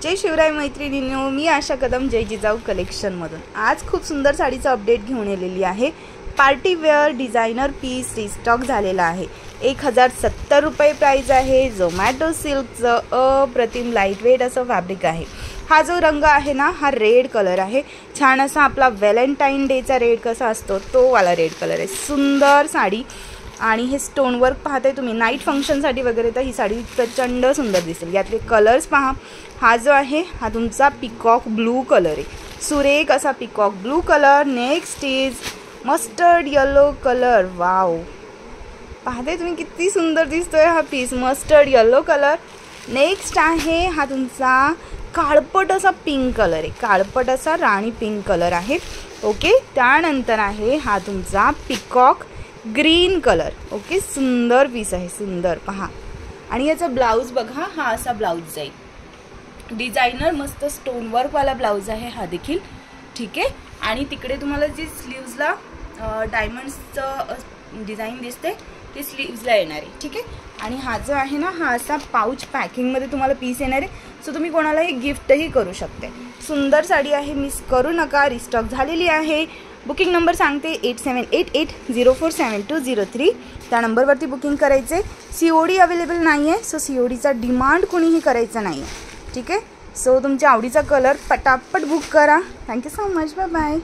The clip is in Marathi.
जय शिवराय मैत्रिणींनो, मी आशा कदम जय जिजाऊ कलेक्शनमधून आज खूप सुंदर साडीचं अपडेट घेऊन आलेली आहे। Party wear designer piece restock झालेला आहे। 1070 रुपये प्राइस आहे। झोमॅटो सिल्कचं अप्रतिम लाईटवेट असं फॅब्रिक आहे। हा जो रंग आहे ना, हा रेड कलर आहे। छान असा आपला व्हॅलेंटाईन डेचा रेड कसा असतो तो वाला रेड कलर आहे। सुंदर साडी आणि हे स्टोन वर्क पाहताय तुम्ही नाईट फंक्शनसाठी वगैरे, तर ही साडी प्रचंड सुंदर दिसेल। यातले कलर्स पहा। हा जो आहे हा तुमचा पिकॉक ब्लू कलर आहे, सुरेख असा peacock blue colour. Next is mustard yellow colour. Wow, पाहताय तुम्ही किती सुंदर दिसतोय हा piece, mustard yellow colour. Next आहे हा तुमचा काळपट असा पिंक कलर आहे, काळपट असा राणी पिंक कलर आहे। ओके, त्यानंतर आहे हा तुमचा पिकॉक ग्रीन कलर। ओके, सुंदर पीस आहे, सुंदर पहा। आणि याचा ब्लाउज बघा, हा असा ब्लाउज जाईल, डिझायनर मस्त स्टोन वर्क वाला ब्लाउज आहे हा देखील, ठीक आहे। आणि तिकडे तुम्हाला जी स्लीव्सला डायमंड्सचं डिझाईन दिसते ते स्लीव्सला येणार आहे, ठीक आहे। आणि हा जो आहे ना, हा असा पाउच पॅकिंगमध्ये तुम्हाला पीस येणार आहे, सो तुम्ही कोणालाही गिफ्टही करू शकते। सुंदर साडी आहे, मिस करू नका, रिस्टॉक झालेली आहे। बुकिंग नंबर सांगते 8788047203, त्या नंबरवरती बुकिंग करायचे। COD अवेलेबल नाही आहे, सो CODचा डिमांड कोणीही करायचं नाही आहे, ठीक आहे। सो तुमच्या आवडीचा कलर पटापट बुक करा। Thank you so much, bye bye.